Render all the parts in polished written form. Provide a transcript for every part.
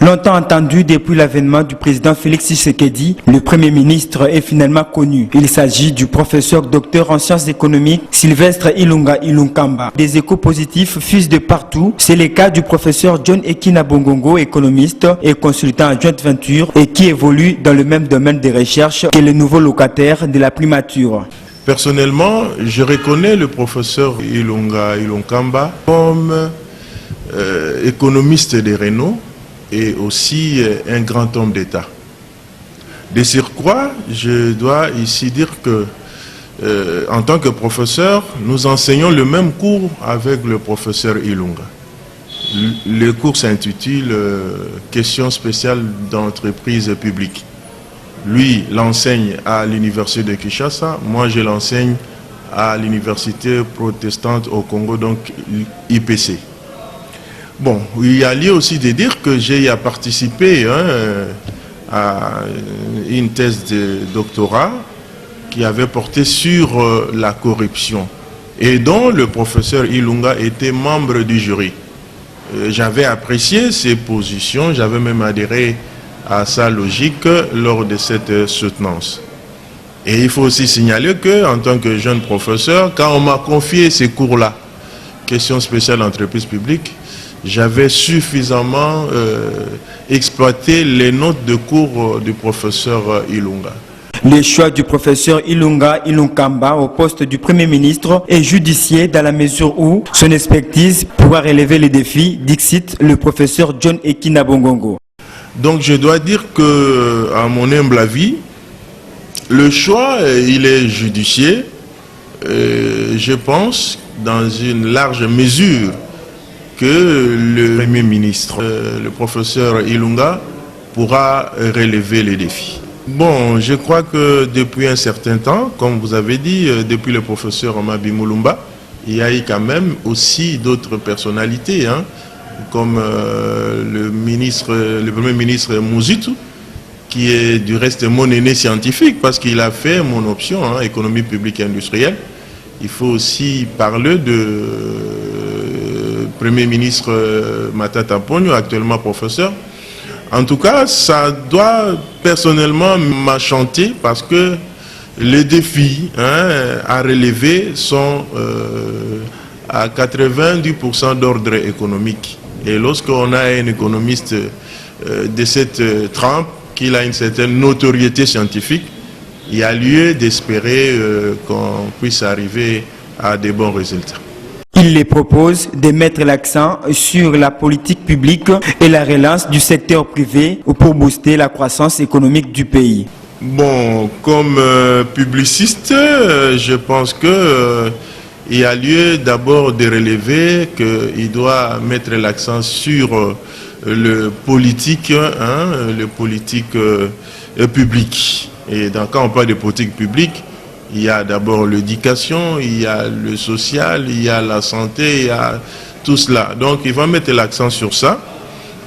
Longtemps attendu depuis l'avènement du président Félix Tshisekedi, le Premier ministre est finalement connu. Il s'agit du professeur docteur en sciences économiques Sylvestre Ilunga Ilunkamba. Des échos positifs fusent de partout. C'est le cas du professeur John Ekina Bongongo, économiste et consultant en joint venture et qui évolue dans le même domaine de recherche que le nouveau locataire de la primature. Personnellement, je reconnais le professeur Ilunga Ilunkamba comme économiste de renom et aussi un grand homme d'État. De surcroît, je dois ici dire que en tant que professeur, nous enseignons le même cours avec le professeur Ilunga. Le cours s'intitule Questions spéciales d'entreprise publique. Lui l'enseigne à l'université de Kinshasa, moi je l'enseigne à l'université protestante au Congo, donc IPC. Bon, il y a lieu aussi de dire que j'ai participé à une thèse de doctorat qui avait porté sur la corruption et dont le professeur Ilunga était membre du jury. J'avais apprécié ses positions, j'avais même adhéré à sa logique lors de cette soutenance. Et il faut aussi signaler que, en tant que jeune professeur, quand on m'a confié ces cours-là, questions spéciales d'entreprise publique, j'avais suffisamment exploité les notes de cours du professeur Ilunga. Le choix du professeur Ilunga Ilunkamba au poste du Premier ministre est judicieux dans la mesure où son expertise pourra relever les défis, dixit le professeur John Ekina Bongongo. Donc je dois dire que, à mon humble avis, le choix, il est judicieux. Je pense, dans une large mesure, que le Premier ministre, le professeur Ilunga, pourra relever les défis. Bon, je crois que depuis un certain temps, comme vous avez dit, depuis le professeur Mabi Mulumba, il y a eu quand même aussi d'autres personnalités, comme le Premier ministre Mouzitu, qui est du reste mon aîné scientifique, parce qu'il a fait mon option, économie publique et industrielle. Il faut aussi parler de Premier ministre Matata Ponyo, actuellement professeur. En tout cas, ça doit personnellement m'enchanter parce que les défis à relever sont à 90% d'ordre économique. Et lorsqu'on a un économiste de cette trempe, qu'il a une certaine notoriété scientifique, il y a lieu d'espérer qu'on puisse arriver à des bons résultats. Il les propose de mettre l'accent sur la politique publique et la relance du secteur privé pour booster la croissance économique du pays. Bon, comme publiciste, je pense que il y a lieu d'abord de relever qu'il doit mettre l'accent sur le politique, le politique public. Et quand on parle de politique publique, il y a d'abord l'éducation, il y a le social, il y a la santé, il y a tout cela. Donc il va mettre l'accent sur ça.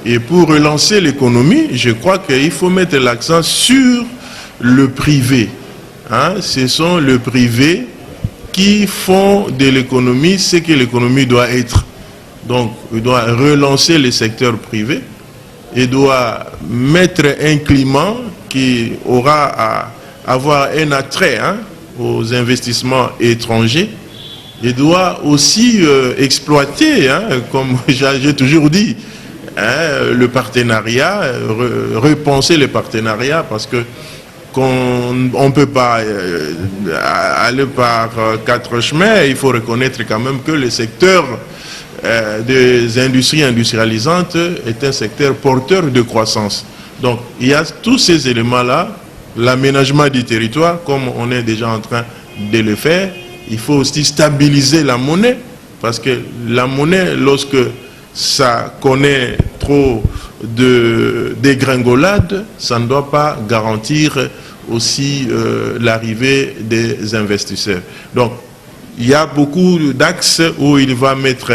Et pour relancer l'économie, je crois qu'il faut mettre l'accent sur le privé. Ce sont le privé qui font de l'économie ce que l'économie doit être. Donc il doit relancer le secteur privé. Il doit mettre un climat qui aura à avoir un attrait aux investissements étrangers. Il doit aussi exploiter, comme j'ai toujours dit, le partenariat, repenser les partenariats, parce que on ne peut pas aller par quatre chemins. Il faut reconnaître quand même que le secteur des industries industrialisantes est un secteur porteur de croissance. Donc il y a tous ces éléments-là. L'aménagement du territoire, comme on est déjà en train de le faire, il faut aussi stabiliser la monnaie, parce que la monnaie, lorsque ça connaît trop de dégringolades, ça ne doit pas garantir aussi l'arrivée des investisseurs. Donc, il y a beaucoup d'axes où il va mettre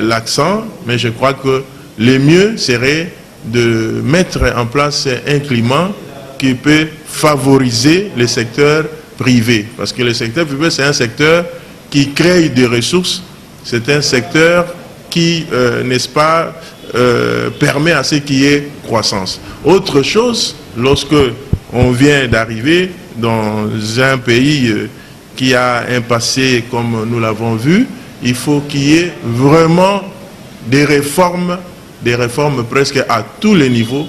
l'accent, mais je crois que le mieux serait de mettre en place un climat qui peut favoriser le secteur privé. Parce que le secteur privé, c'est un secteur qui crée des ressources, c'est un secteur qui, n'est-ce pas, permet à ce qu'il y ait croissance. Autre chose, lorsque on vient d'arriver dans un pays qui a un passé comme nous l'avons vu, il faut qu'il y ait vraiment des réformes presque à tous les niveaux,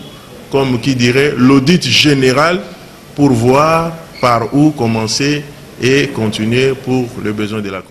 comme qui dirait l'audit général, pour voir par où commencer et continuer pour les besoins de la communauté.